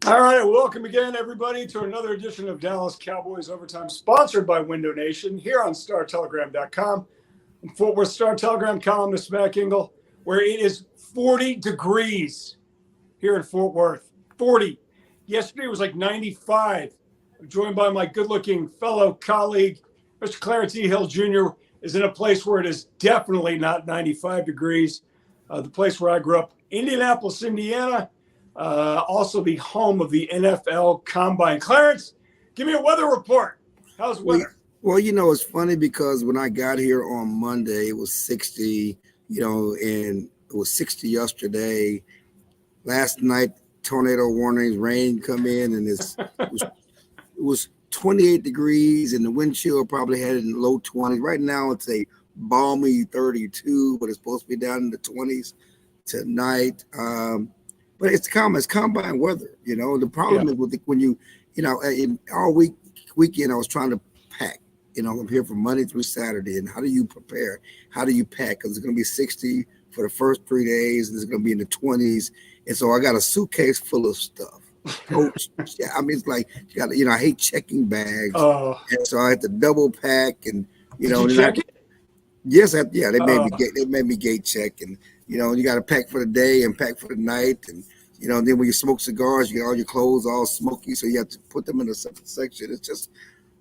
All right, welcome again, everybody, to another edition of Dallas Cowboys Overtime, sponsored by Window Nation, here on StarTelegram.com. I'm Fort Worth Star-Telegram columnist Mac Engel, where it is 40 degrees here in Fort Worth. 40. Yesterday was like 95. I'm joined by my good-looking fellow colleague, Mr. Clarence E. Hill Jr., is in a place where it is definitely not 95 degrees. The place where I grew up, Indianapolis, Indiana. Also the home of the NFL Combine. Clarence, give me a weather report. How's the weather? Well, it's funny because when I got here on Monday, it was 60, and it was 60 yesterday. Last night, tornado warnings, rain come in, and it was 28 degrees, and the wind chill probably had it in the low 20s. Right now, it's a balmy 32, but it's supposed to be down in the 20s tonight. But it's combine weather, The problem is with when you in all weekend I was trying to pack. I'm here from Monday through Saturday, and how do you prepare? How do you pack? Because it's going to be 60 for the first 3 days, and it's going to be in the 20s, and so I got a suitcase full of stuff. It's like you got. I hate checking bags, and so I had to double pack, and Did you check it? Yes, they made me gate check, and you got to pack for the day and pack for the night, and then when you smoke cigars, you get all your clothes all smoky, so you have to put them in a separate section. It's just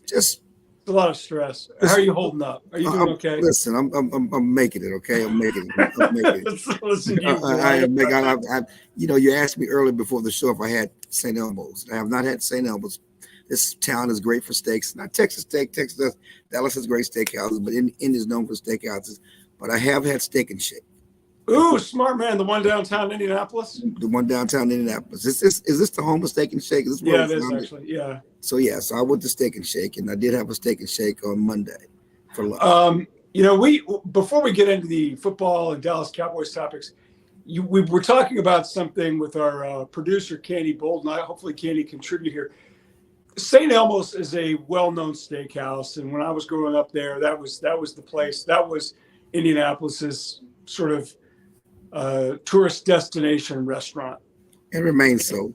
it's a lot of stress. How are you holding up? Are you doing okay? Listen, I'm making it. Okay, I'm making it. Listen, you asked me earlier before the show if I had St. Elmo's. I have not had St. Elmo's. This town is great for steaks. Not Texas steak. Dallas has great steakhouses, but Indy is known for steakhouses. But I have had Steak and Shake. Ooh, smart man. The one downtown Indianapolis? The one downtown Indianapolis. Is this the home of Steak and Shake? Yeah, it is actually. Yeah. So I went to Steak and Shake, and I did have a Steak and Shake on Monday for lunch. Before we get into the football and Dallas Cowboys topics, we were talking about something with our producer, Candy Bolden. Hopefully Candy contribute here. St. Elmo's is a well-known steakhouse, and when I was growing up there, that was the place. That was Indianapolis's sort of tourist destination restaurant. It remains so.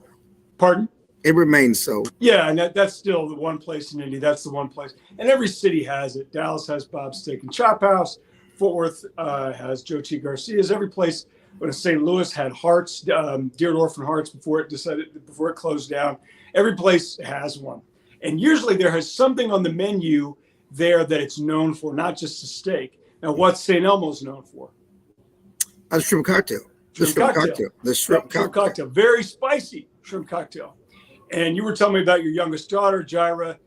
Pardon? It remains so. Yeah, and that's still the one place in Indy. That's the one place, and every city has it. Dallas has Bob's Steak and Chop House. Fort Worth has Joe T. Garcia's. Every place. When St. Louis had Hearts, Dear Orphan Hearts, before it closed down. Every place has one. And usually there has something on the menu there that it's known for, not just a steak. Now, what's St. Elmo's known for? A shrimp cocktail. The shrimp cocktail. Very spicy shrimp cocktail. And you were telling me about your youngest daughter, Jaira.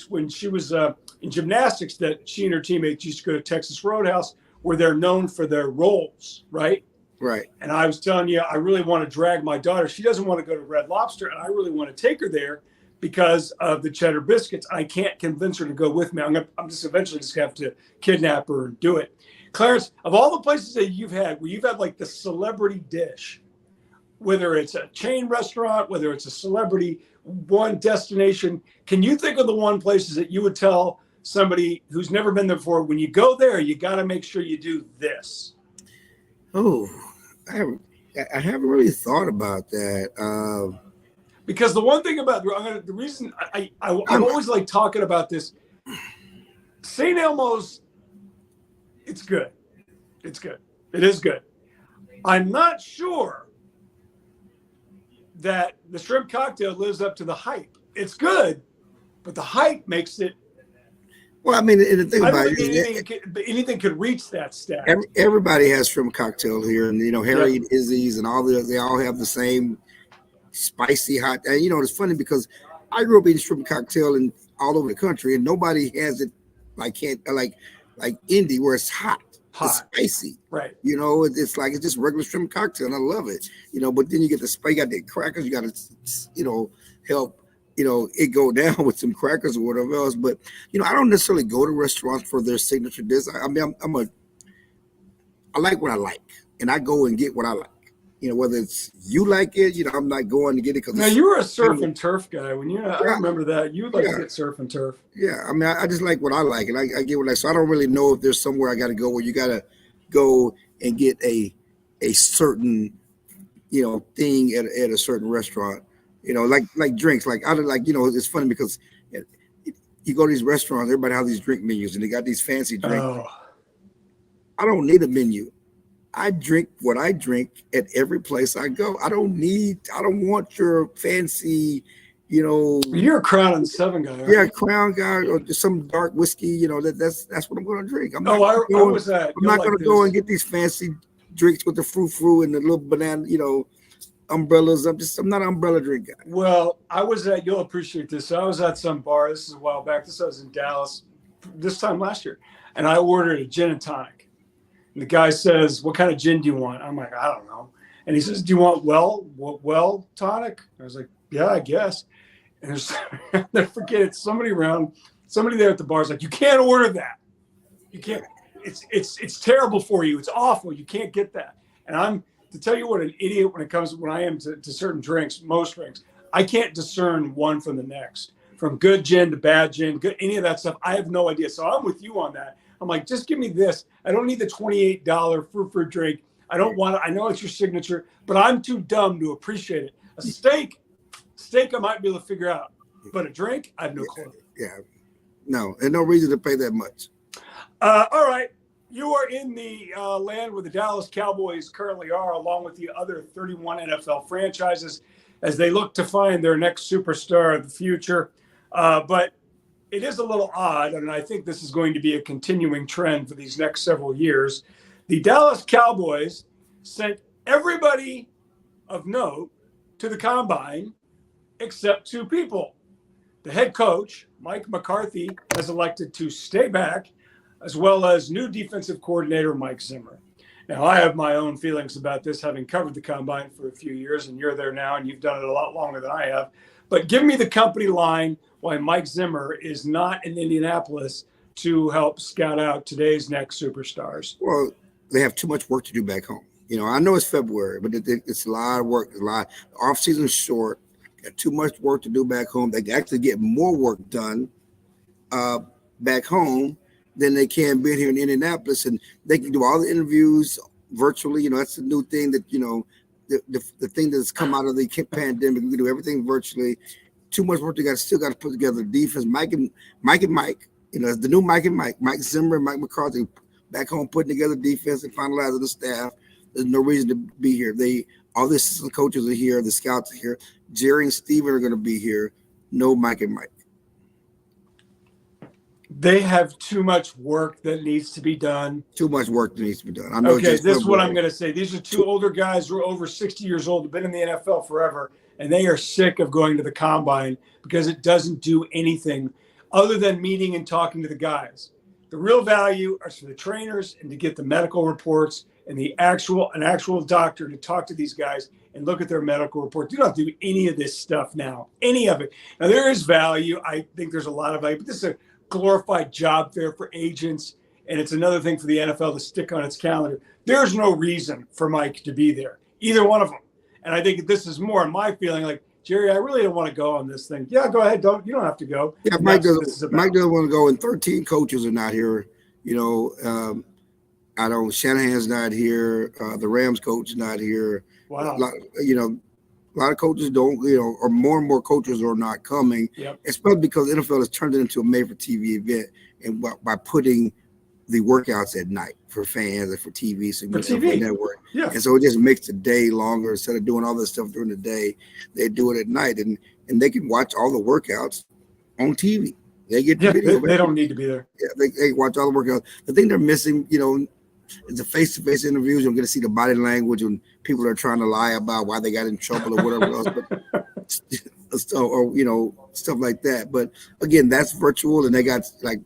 When she was in gymnastics, that she and her teammates used to go to Texas Roadhouse, where they're known for their rolls, right? Right. And I was telling you, I really want to drag my daughter. She doesn't want to go to Red Lobster, and I really want to take her there because of the cheddar biscuits. I can't convince her to go with me. I'm just eventually just going to have to kidnap her and do it. Clarence, of all the places that you've had, where you've had like the celebrity dish, whether it's a chain restaurant, whether it's a celebrity one destination, can you think of the one places that you would tell somebody who's never been there before, when you go there, you got to make sure you do this? Oh, I haven't really thought about that. Because the one thing about the reason I'm always like talking about this, St. Elmo's, it's good. It's good. It is good. I'm not sure that the shrimp cocktail lives up to the hype. It's good, but the hype makes it. Well, I mean, the thing about anything could reach that stat. Everybody has shrimp cocktail here, and Harry and Izzy's and they all have the same spicy hot. And it's funny because I grew up eating shrimp cocktail and all over the country, and nobody has it like Indy, where it's hot. It's spicy, right? It's like it's just regular shrimp cocktail, and I love it. But then you get the spice, you got the crackers, you got to help. It go down with some crackers or whatever else. But, I don't necessarily go to restaurants for their signature dish. I mean, I like what I like, and I go and get what I like. Whether it's you like it, I'm not going to get it. Now, you were a surf and turf guy. I remember that. You like to get surf and turf. Yeah, I mean, I just like what I like, and I get what I like. So I don't really know if there's somewhere I got to go where you got to go and get a certain, thing at a certain restaurant. Like drinks. Like I don't like, it's funny because you go to these restaurants, everybody has these drink menus, and they got these fancy drinks. Oh, I don't need a menu. I drink what I drink at every place I go. I don't want your fancy, you know, you're a Crown and Seven guy, aren't yeah, you? Crown guy or just some dark whiskey. That's what I'm going to drink. Oh, I was at. I'm not going to go and get these fancy drinks with the frou and the little banana, umbrellas. I'm not an umbrella drink guy. Well, I was at. You'll appreciate this. I was at some bar. This is a while back. I was in Dallas this time last year, and I ordered a gin and tonic. And the guy says, "What kind of gin do you want?" I'm like, "I don't know." And he says, "Do you want well tonic?" I was like, "Yeah, I guess." And there's, I'll never forget it. Somebody there at the bar is like, "You can't order that. You can't. It's terrible for you. It's awful. You can't get that." And I'm to tell you what an idiot when I am to certain drinks, most drinks, I can't discern one from the next, from good gin to bad gin, good any of that stuff. I have no idea. So I'm with you on that. I'm like, just give me this. I don't need the $28 fruit drink. I don't want it. I know it's your signature, but I'm too dumb to appreciate it. A steak, I might be able to figure out, but a drink, I have no clue. Yeah, no, and no reason to pay that much. All right. You are in the land where the Dallas Cowboys currently are, along with the other 31 NFL franchises, as they look to find their next superstar of the future. But it is a little odd, and I think this is going to be a continuing trend for these next several years. The Dallas Cowboys sent everybody of note to the combine except two people. The head coach, Mike McCarthy, has elected to stay back, as well as new defensive coordinator Mike Zimmer. Now, I have my own feelings about this, having covered the combine for a few years, and you're there now, and you've done it a lot longer than I have. But give me the company line why Mike Zimmer is not in Indianapolis to help scout out today's next superstars. Well, they have too much work to do back home. I know it's February, but it's a lot of work. A lot. The off-season is short. Got too much work to do back home. They can actually get more work done back home than they can be here in Indianapolis, and they can do all the interviews virtually. That's the new thing that the thing that's come out of the pandemic. We can do everything virtually. Too much work. Still got to put together the defense. Mike and Mike. The new Mike and Mike Zimmer and Mike McCarthy back home putting together defense and finalizing the staff. There's no reason to be here. All the assistant coaches are here. The scouts are here. Jerry and Steven are going to be here. No Mike and Mike. They have too much work that needs to be done. Too much work that needs to be done. I know. Okay, this is what I'm going to say. These are two older guys who are over 60 years old, have been in the NFL forever, and they are sick of going to the combine because it doesn't do anything other than meeting and talking to the guys. The real value is for the trainers and to get the medical reports and an actual doctor to talk to these guys and look at their medical report. You don't have to do any of this stuff now, any of it. Now, there is value. I think there's a lot of value, but this is a glorified job fair for agents, and it's another thing for the NFL to stick on its calendar. There's no reason for Mike to be there, either one of them. And I think this is more my feeling like, Jerry, I really don't want to go on this thing. Yeah, go ahead. You don't have to go. Yeah, Mike doesn't want to go, and 13 coaches are not here. I don't. Shanahan's not here. The Rams coach is not here. Wow. A lot of coaches don't, or more and more coaches are not coming. Yep. Especially because the NFL has turned it into a made-for-TV event, and by putting the workouts at night for fans and for TV, so for TV network. Yeah. And so it just makes the day longer. Instead of doing all this stuff during the day, they do it at night, and they can watch all the workouts on TV. They get the video. They don't need to be there. Yeah, they watch all the workouts. The thing they're missing, is the face-to-face interviews. You're going to see the body language when people are trying to lie about why they got in trouble or whatever else, stuff like that. But again, that's virtual, and they got, like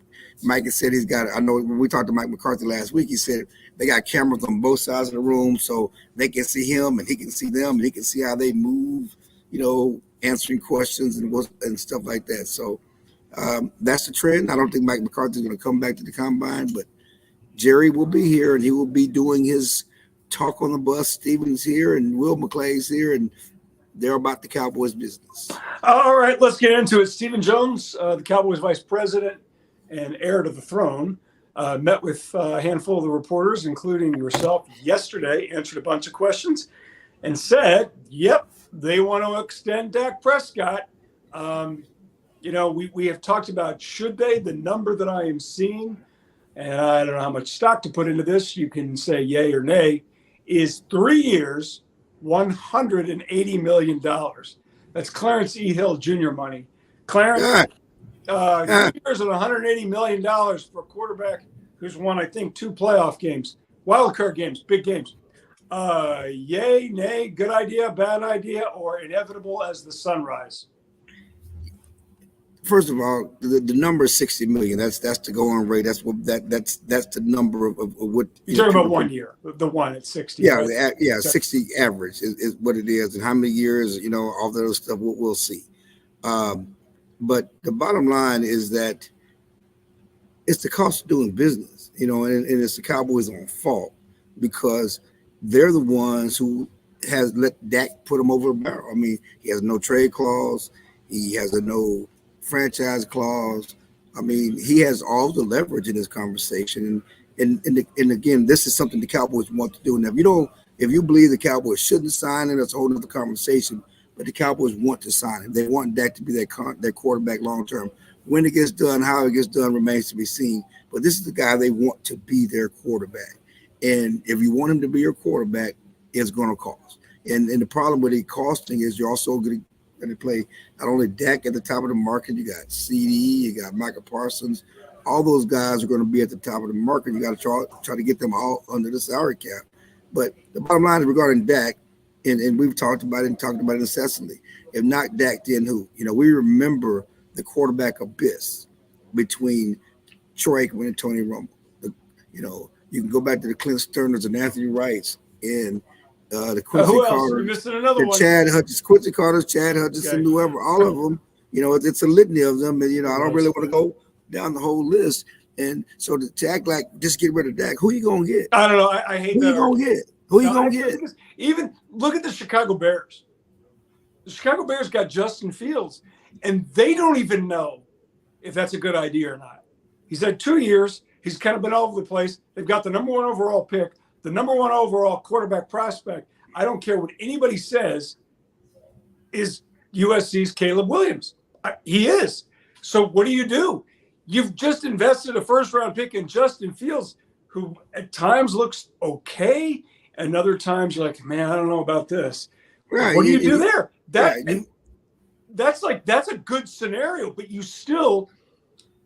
Mike has said, he's got. I know when we talked to Mike McCarthy last week, he said they got cameras on both sides of the room, so they can see him and he can see them, and he can see how they move, answering questions and stuff like that. So that's the trend. I don't think Mike McCarthy is going to come back to the combine, but Jerry will be here, and he will be doing his talk on the bus. Steven's here, and Will McClay's here, and they're about the Cowboys business. All right, let's get into it. Stephen Jones, the Cowboys vice president and heir to the throne, met with a handful of the reporters, including yourself, yesterday, answered a bunch of questions, and said, yep, they want to extend Dak Prescott. We have talked about should they. The number that I am seeing, and I don't know how much stock to put into this, you can say yay or nay, is 3 years, $180 million. That's Clarence E. Hill Jr. money. Clarence, Yeah. 3 years and $180 million for a quarterback who's won, I think, 2 playoff games, wild card games, big games. Yay, nay, good idea, bad idea, or inevitable as the sunrise? First of all, the number is 60 million. That's the going rate. That's the number of what you're talking about 1 year. The one at 60. Yeah, right? 60 average is what it is, and how many years, all that other stuff we'll see. But the bottom line is that it's the cost of doing business, and it's the Cowboys' own fault because they're the ones who has let Dak put him over a barrel. I mean, he has no trade clause. He has a no franchise clause. I mean, he has all the leverage in this conversation. And again, this is something the Cowboys want to do. Now, if you believe the Cowboys shouldn't sign him, that's a whole other conversation. But the Cowboys want to sign him. They want Dak to be their quarterback long term. When it gets done, how it gets done remains to be seen. But this is the guy they want to be their quarterback. And if you want him to be your quarterback, it's going to cost. And the problem with it costing is you're also going to play not only Dak at the top of the market, you got CD, you got Micah Parsons. All those guys are going to be at the top of the market. You got to try to get them all under the salary cap. But the bottom line is regarding Dak, and we've talked about it incessantly. If not Dak, then who? We remember the quarterback abyss between Troy Aikman and Tony Romo. You can go back to the Clint Sterners and Anthony Wrights and the Quincy Carter, missing another one. Chad Hutchins, Quincy Carter, Chad Hutchinson, whoever, all of them. It's a litany of them, and I don't really want to go down the whole list. And so to act like just get rid of Dak, who you gonna get? I don't know. I hate who that. You gonna get? Who you gonna get? Even look at the Chicago Bears. The Chicago Bears got Justin Fields, and they don't even know if that's a good idea or not. He's had 2 years. He's kind of been all over the place. They've got the number 1 overall pick, the number 1 overall quarterback prospect. I don't care what anybody says, is USC's Caleb Williams. He is. So what do? You've just invested a first-round pick in Justin Fields, who at times looks okay, and other times you're like, man, I don't know about this. Right. What do you do there? That's a good scenario, but you still,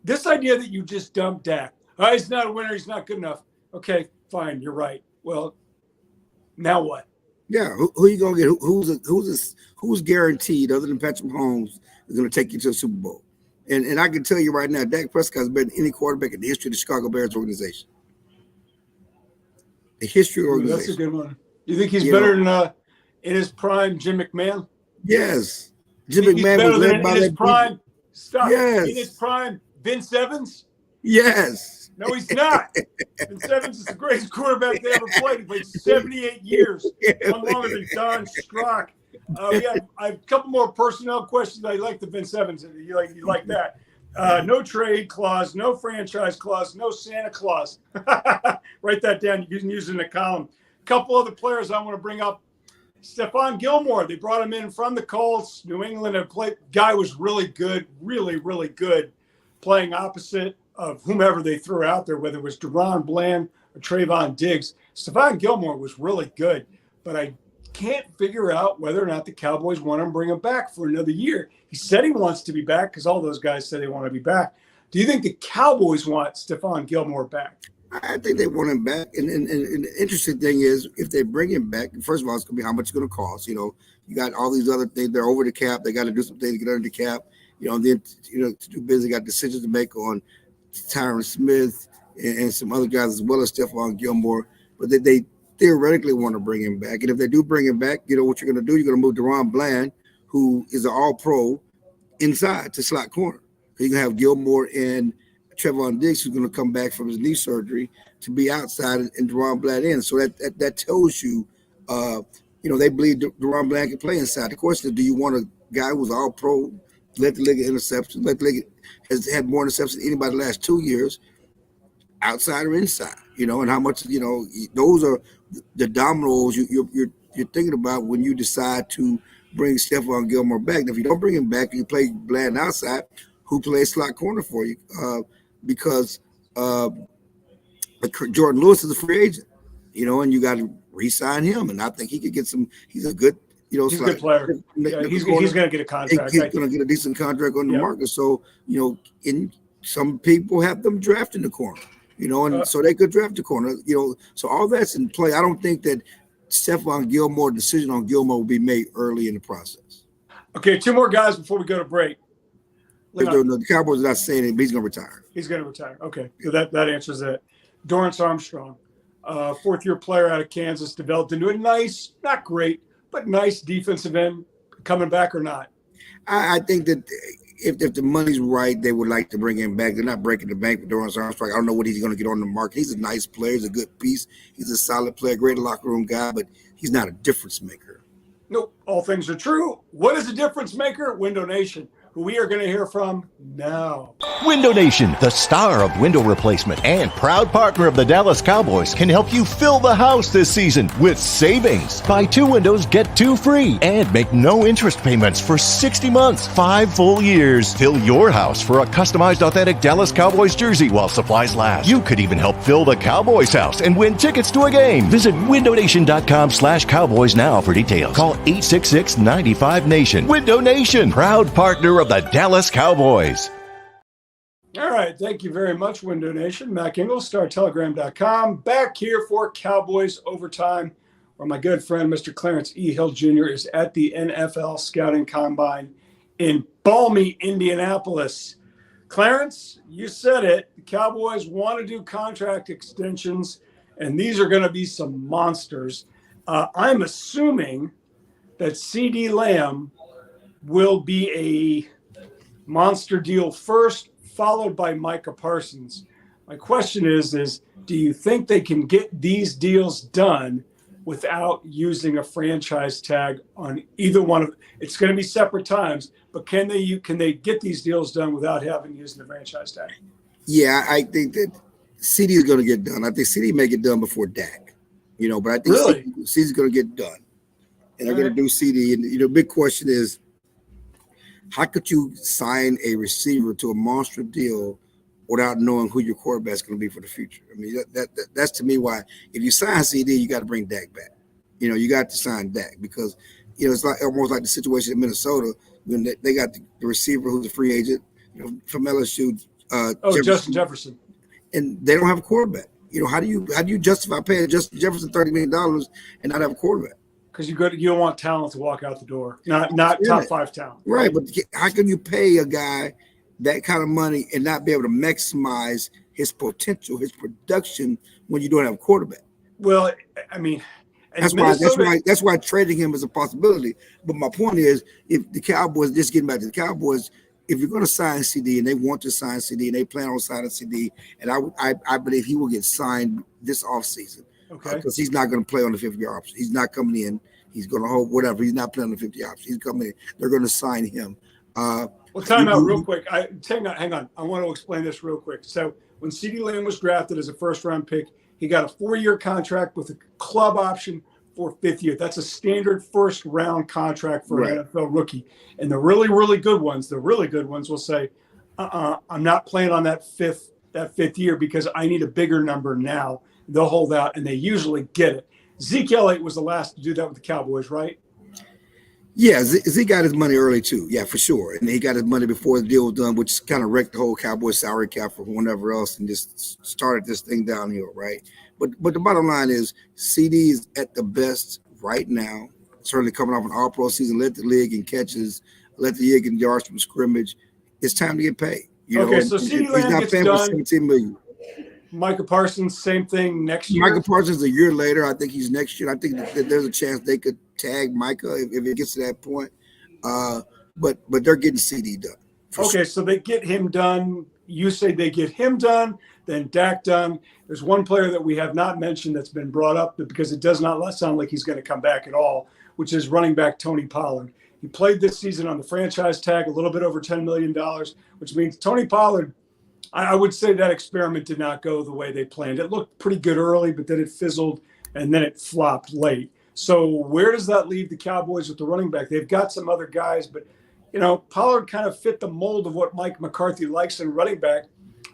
this idea that you just dumped Dak. He's not a winner. He's not good enough. Okay, fine. You're right. Well, now what? Yeah, who you gonna get? Who's guaranteed other than Patrick Mahomes is gonna take you to the Super Bowl? And I can tell you right now, Dak Prescott has been any quarterback in the history of the Chicago Bears organization. The history of the organization. That's a good one. You think he's better than in his prime Jim McMahon? Yes, Jim McMahon was led by his prime. Stop. Yes. In his prime, Vince Evans. Yes. No, he's not. Vince Evans is the greatest quarterback they ever played. He played 78 years. One longer than Don Strock. I have a couple more personnel questions. I like the Vince Evans. You like that. No trade clause, no franchise clause, no Santa Claus. Write that down. You can use it in a column. A couple other players I want to bring up. Stephon Gilmore. They brought him in from the Colts. New England had played. Guy was really good, really, really good, playing opposite of whomever they threw out there, whether it was Deron Bland or Trayvon Diggs. Stephon Gilmore was really good, but I can't figure out whether or not the Cowboys want to bring him back for another year. He said he wants to be back because all those guys said they want to be back. Do you think the Cowboys want Stephon Gilmore back? I think they want him back. And the interesting thing is, if they bring him back, first of all, it's going to be how much it's going to cost. You got all these other things. They're over the cap. They got to do some things to get under the cap. Then, to do business, they got decisions to make on Tyron Smith and some other guys as well as Stephon Gilmore. But they theoretically want to bring him back. And if they do bring him back, what you're going to do, you're going to move Deron Bland, who is an all-pro, inside to slot corner. You can have Gilmore and Trevon Diggs, who's going to come back from his knee surgery, to be outside and Deron Bland in. So that tells you, they believe Deron Bland can play inside. The question is, do you want a guy who's all pro, led the league in interceptions, led the league has had more interceptions than anybody the last 2 years, outside or inside, and how much, those are the dominoes you're thinking about when you decide to bring Stephon Gilmore back. And if you don't bring him back, you play Bland outside, who plays slot corner for you? Because Jordan Lewis is a free agent, and you got to re-sign him. And I think he could get some. He's a good, he's a good player. He's going to get a contract. He's going to get a decent contract on the market. So in some people have them drafting the corner, and so they could draft the corner, So all that's in play. I don't think that Stephon Gilmore decision on Gilmore will be made early in the process. Okay, 2 more guys before we go to break. The Cowboys are not saying it, but he's going to retire. He's going to retire. Okay, so that answers that. Dorrance Armstrong, 4th-year player out of Kansas, developed into a nice, not great, but nice defensive end. Coming back or not? I think that if the money's right, they would like to bring him back. They're not breaking the bank with Dorrance Armstrong. I don't know what he's going to get on the market. He's a nice player. He's a good piece. He's a solid player, great locker room guy, but he's not a difference maker. Nope. All things are true. What is a difference maker? Window Nation, who we are going to hear from now. Window Nation, the star of window replacement and proud partner of the Dallas Cowboys, can help you fill the house this season with savings. Buy 2 windows, get 2 free, and make no interest payments for 60 months, 5 full years. Fill your house for a customized authentic Dallas Cowboys jersey while supplies last. You could even help fill the Cowboys house and win tickets to a game. Visit windownation.com/Cowboys now for details. Call 866-95-NATION. Window Nation, proud partner of the Dallas Cowboys. All right. Thank you very much, Window Nation. Mac Ingles, StarTelegram.com, back here for Cowboys Overtime, where my good friend, Mr. Clarence E. Hill Jr., is at the NFL Scouting Combine in balmy Indianapolis. Clarence, you said it. The Cowboys want to do contract extensions, and these are going to be some monsters. I'm assuming that CeeDee Lamb will be a monster deal first, followed by Micah Parsons. My question is do you think they can get these deals done without using a franchise tag on either one of? It's going to be separate times, but can they get these deals done without having using the franchise tag? Yeah, I think that CD is going to get done. I think CD may get done before Dak, but I think really? CD's going to get done, and they're going to do CD. And the big question is, how could you sign a receiver to a monster deal without knowing who your quarterback is going to be for the future? I mean, that's to me why if you sign CD, you got to bring Dak back. You got to sign Dak because it's like almost like the situation in Minnesota when they got the receiver who's a free agent, from LSU. Justin Jefferson, and they don't have a quarterback. How do you justify paying Justin Jefferson $30 million and not have a quarterback? Because you don't want talent to walk out the door, not top 5 talent. Right, but how can you pay a guy that kind of money and not be able to maximize his potential, his production when you don't have a quarterback? Well, I mean, that's why trading him is a possibility. But my point is, if the Cowboys, just getting back to the Cowboys, if you're going to sign CD and they want to sign CD and they plan on signing CD, and I believe he will get signed this offseason. Okay. Because he's not going to play on the 50-year option. He's not coming in. He's going to hold whatever. He's not playing on the 50 option. He's coming in. They're going to sign him. Well, time out real quick. Hang on. I want to explain this real quick. So when CeeDee Lamb was drafted as a first-round pick, he got a 4-year contract with a club option for 5th year. That's a standard first-round contract for an NFL rookie. And the really, really good ones will say, I'm not playing on that fifth year because I need a bigger number now. They'll hold out, and they usually get it. Zeke Elliott was the last to do that with the Cowboys, right? Yeah, Zeke got his money early too. Yeah, for sure. And he got his money before the deal was done, which kind of wrecked the whole Cowboys salary cap for whatever else and just started this thing downhill, right? But the bottom line is CD is at the best right now, certainly coming off an all-pro season, led the league in catches, led the league in yards from scrimmage. It's time to get paid. So CeeDee Lamb gets done. $17 million. Micah Parsons, same thing next year. Micah Parsons a year later. I think he's next year. I think that there's a chance they could tag Micah if it gets to that point. But they're getting CD done. Okay, so they get him done. You say they get him done, then Dak done. There's one player that we have not mentioned that's been brought up because it does not sound like he's going to come back at all, which is running back Tony Pollard. He played this season on the franchise tag, a little bit over $10 million, which means Tony Pollard, I would say that experiment did not go the way they planned. It looked pretty good early, but then it fizzled, and then it flopped late. So where does that leave the Cowboys with the running back? They've got some other guys, but Pollard kind of fit the mold of what Mike McCarthy likes in running back.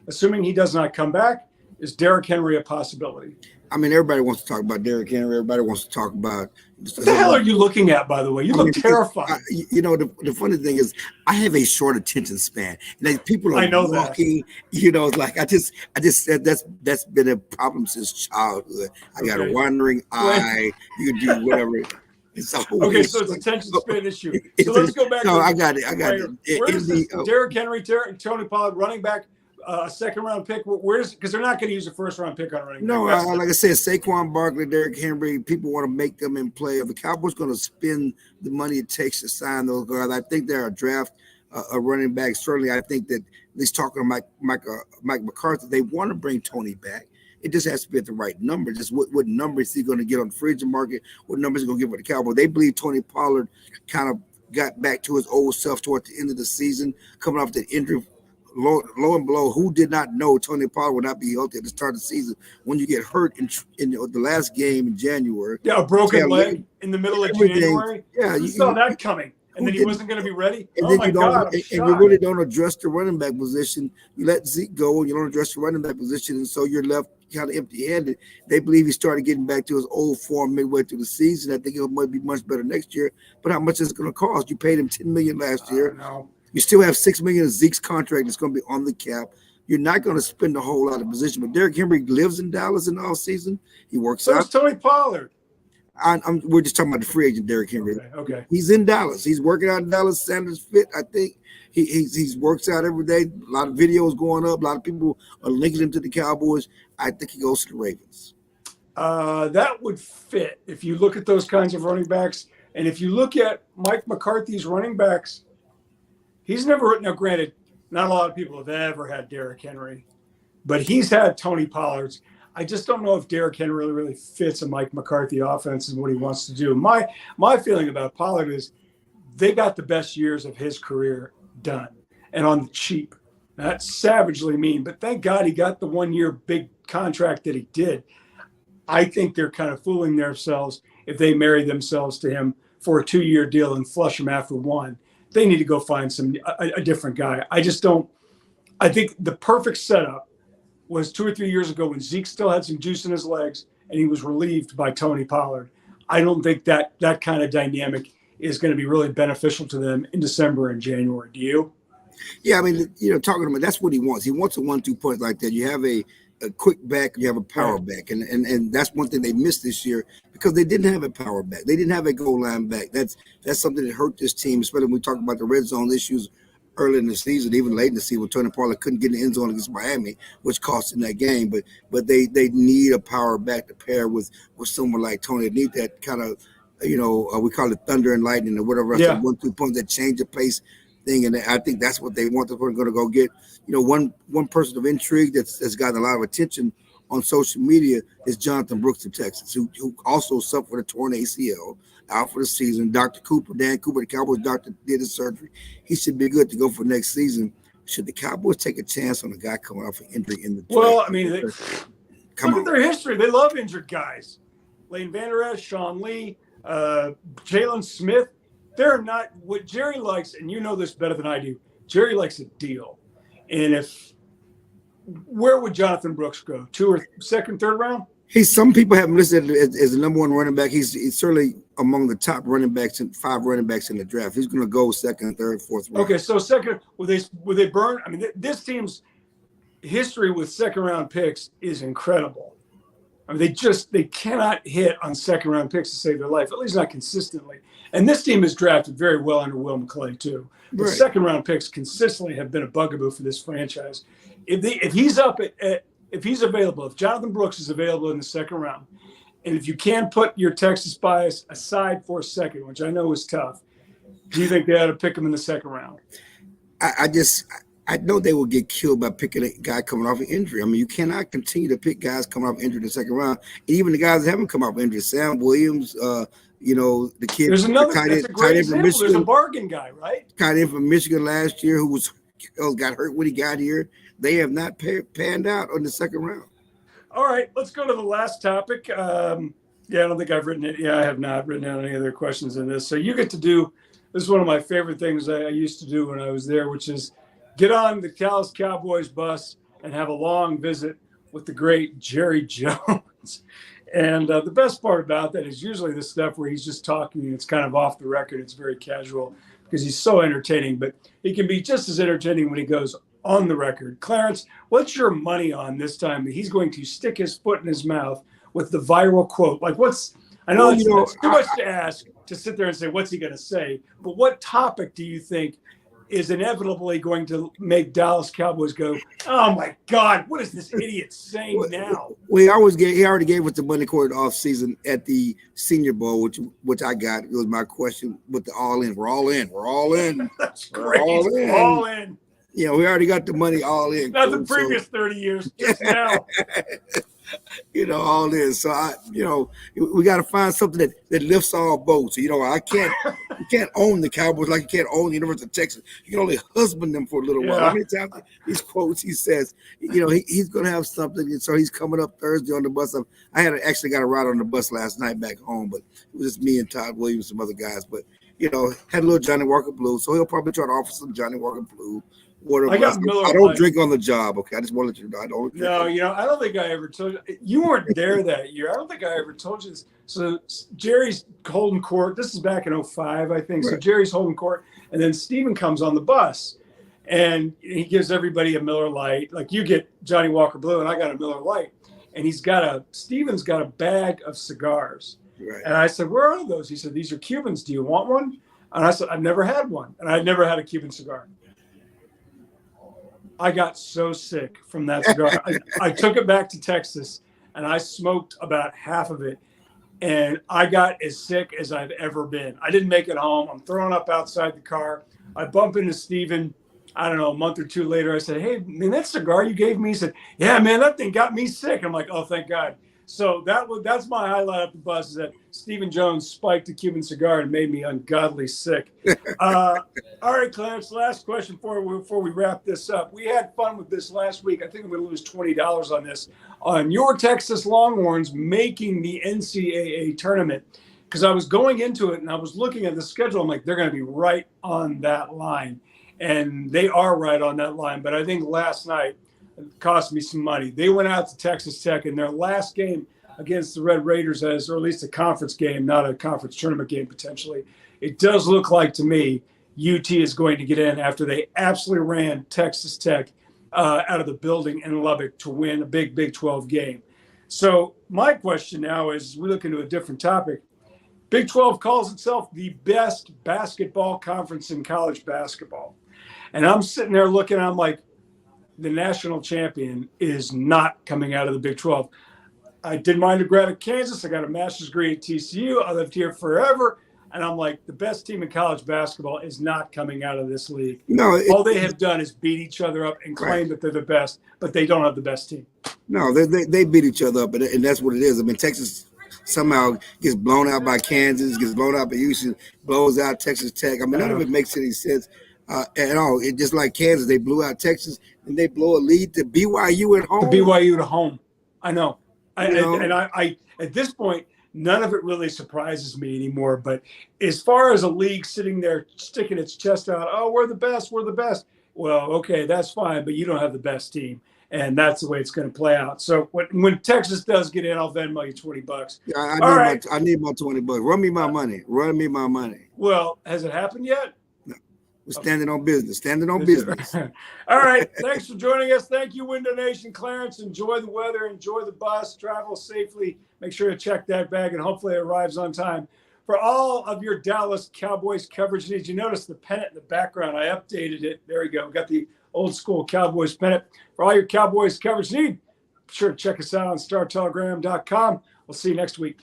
Assuming he does not come back, is Derrick Henry a possibility? I mean, everybody wants to talk about Derrick Henry. Everybody wants to talk about. What the hell are you looking at, by the way? You look terrified. The funny thing is, I have a short attention span. Like people are walking. That. Like I just said that's been a problem since childhood. I got a wandering eye. You can do whatever. It's okay, so it's attention span issue. So let's go back. No, I got it. Where is this? Derrick Henry, Tony Pollard, running back. A second-round pick. Because they're not going to use a first-round pick on running back. No, like I said, Saquon Barkley, Derrick Henry, people want to make them in play. If the Cowboys going to spend the money it takes to sign those guys, I think they're a draft a running back. Certainly, I think that at least talking to Mike McCarthy, they want to bring Tony back. It just has to be at the right number. Just what number is he going to get on the free agent market? What number is he going to get for the Cowboys? They believe Tony Pollard kind of got back to his old self toward the end of the season, coming off the injury. Low and below, who did not know Tony Pollard would not be healthy at the start of the season when you get hurt in the last game in January? Yeah, a broken leg in the middle of January. Yeah, you saw that coming, and then he wasn't going to be ready. And oh then my God! And you really don't address the running back position. You let Zeke go, and you don't address the running back position, and so you're left kind of empty-handed. They believe he started getting back to his old form midway through the season. I think it might be much better next year. But how much is it going to cost? You paid him $10 million last year. You still have $6 million of Zeke's contract that's going to be on the cap. You're not going to spend a whole lot of position. But Derrick Henry lives in Dallas in the offseason. He works out. So is Tony Pollard. We're just talking about the free agent Derrick Henry. Okay. He's in Dallas. He's working out in Dallas. Sanders fit, I think. He works out every day. A lot of videos going up. A lot of people are linking him to the Cowboys. I think he goes to the Ravens. That would fit if you look at those kinds of running backs. And if you look at Mike McCarthy's running backs, he's never – now, granted, not a lot of people have ever had Derrick Henry, but he's had Tony Pollard's. I just don't know if Derrick Henry really fits a Mike McCarthy offense and what he wants to do. My feeling about Pollard is they got the best years of his career done and on the cheap. That's savagely mean, but thank God he got the 1-year big contract that he did. I think they're kind of fooling themselves if they marry themselves to him for a 2-year deal and flush him after one. They need to go find a different guy. I think the perfect setup was 2 or 3 years ago when Zeke still had some juice in his legs and he was relieved by Tony Pollard. I don't think that kind of dynamic is going to be really beneficial to them in December and January. Do you? Yeah, I mean, talking to him, that's what he wants. He wants a 1-2 punch like that. You have a quick back, you have a power back. And that's one thing they missed this year because they didn't have a power back. They didn't have a goal line back. That's something that hurt this team, especially when we talk about the red zone issues early in the season, even late in the season when Tony Pollard couldn't get in the end zone against Miami, which cost them that game. But they need a power back to pair with someone like Tony. They need that kind of, we call it thunder and lightning or whatever. Yeah. 1-2 punch that change the pace thing, and I think that's what they want. They're going to go get. One person of intrigue that's gotten a lot of attention on social media is Jonathan Brooks of Texas, who also suffered a torn ACL, out for the season. Dan Cooper, the Cowboys doctor, did his surgery. He should be good to go for next season. Should the Cowboys take a chance on a guy coming off an injury in the draft? Well, I mean, look at their history. They love injured guys. Lane Vander Esch, Sean Lee, Jalen Smith. They're not what Jerry likes, and you know this better than I do. Jerry likes a deal. And where would Jonathan Brooks go? 2 or second, third round? Some people have him listed as the number 1 running back. He's certainly among the top running backs and 5 running backs in the draft. He's going to go second, third, fourth round. Okay, so second, will they burn? I mean, this team's history with second round picks is incredible. I mean, they cannot hit on second round picks to save their life, at least not consistently. And this team is drafted very well under Will McClay too. But second round picks consistently have been a bugaboo for this franchise. If he's available, if Jonathan Brooks is available in the second round, and if you can put your Texas bias aside for a second, which I know is tough, do you think they ought to pick him in the second round? I know they will get killed by picking a guy coming off an injury. I mean, you cannot continue to pick guys coming off injury in the second round. Even the guys that haven't come off injury, Sam Williams, the kid. There's another. That's a great example. There's a bargain guy, right? Tight end from Michigan last year who got hurt when he got here. They have not panned out on the second round. All right, let's go to the last topic. Yeah, I don't think I've written it. Yeah, I have not written down any other questions in this. So you get to do, this is one of my favorite things I used to do when I was there, which is get on the Dallas Cowboys bus and have a long visit with the great Jerry Jones. And the best part about that is usually the stuff where he's just talking. It's kind of off the record. It's very casual because he's so entertaining, but he can be just as entertaining when he goes on the record. Clarence, what's your money on this time that he's going to stick his foot in his mouth with the viral quote? Like, I know it's too much to ask to sit there and say, what's he going to say? But what topic do you think is inevitably going to make Dallas Cowboys go, oh my God, what is this idiot saying now? Well, he already gave us the money quarter off season at the Senior Bowl, which I got. It was my question with the all in. We're all in. We're all in. That's great. All in. You know, we already got the money all in. Not the previous 30 years, just now. You know, all in. So we got to find something that lifts all boats. You know, you can't own the Cowboys like you can't own the University of Texas. You can only husband them for a little while. How many times these quotes he says, he's going to have something. And so he's coming up Thursday on the bus. I actually got a ride on the bus last night back home, but it was just me and Todd Williams, some other guys. But, had a little Johnny Walker Blue. So he'll probably try to offer some Johnny Walker Blue. I don't drink on the job. Okay, I just want to let you know. I don't. No, I don't think I ever told you. You weren't there that year. I don't think I ever told you this. So Jerry's holding court. This is back in 2005, I think. Right. So Jerry's holding court, and then Steven comes on the bus, and he gives everybody a Miller Lite. Like you get Johnny Walker Blue, and I got a Miller Lite, and Steven's got a bag of cigars. Right. And I said, "Where are those?" He said, "These are Cubans. Do you want one?" And I said, "I've never had one, and I'd never had a Cuban cigar." I got so sick from that cigar. I took it back to Texas and I smoked about half of it. And I got as sick as I've ever been. I didn't make it home. I'm throwing up outside the car. I bump into Steven, I don't know, a month or two later. I said, "Hey, man, that cigar you gave me?" He said, "Yeah, man, that thing got me sick." I'm like, "Oh, thank God." So that's my highlight of the bus is that Stephen Jones spiked a Cuban cigar and made me ungodly sick. All right, Clarence, last question before we wrap this up. We had fun with this last week. I think I'm going to lose $20 on this. On your Texas Longhorns making the NCAA tournament. Because I was going into it and I was looking at the schedule. I'm like, they're going to be right on that line. And they are right on that line. But I think last night, it cost me some money. They went out to Texas Tech in their last game against the Red Raiders, or at least a conference game, not a conference tournament game potentially. It does look like to me UT is going to get in after they absolutely ran Texas Tech out of the building in Lubbock to win a big Big 12 game. So my question now is, we look into a different topic. Big 12 calls itself the best basketball conference in college basketball. And I'm sitting there looking, I'm like, the national champion is not coming out of the Big 12. I did my undergrad at Kansas. I got a master's degree at TCU. I lived here forever. And I'm like, the best team in college basketball is not coming out of this league. No, all they have done is beat each other up and claim that they're the best, but they don't have the best team. No, they beat each other up, and that's what it is. I mean, Texas somehow gets blown out by Kansas, gets blown out by Houston, blows out Texas Tech. I mean, none of it makes any sense at all. It just like Kansas, they blew out Texas, and they blow a lead to BYU at home. BYU at home. I know. I at this point, none of it really surprises me anymore. But as far as a league sitting there sticking its chest out, oh, we're the best, we're the best. Well, okay, that's fine, but you don't have the best team. And that's the way it's going to play out. So when Texas does get in, I'll Venmo you $20. Yeah, I need my $20. Run me my money. Run me my money. Well, has it happened yet? We're standing on business. Standing on business. All right. Thanks for joining us. Thank you, Window Nation. Clarence, enjoy the weather. Enjoy the bus. Travel safely. Make sure to check that bag, and hopefully it arrives on time. For all of your Dallas Cowboys coverage needs, you notice the pennant in the background. I updated it. There we go. We got the old school Cowboys pennant. For all your Cowboys coverage need, be sure to check us out on StarTelegram.com. We'll see you next week.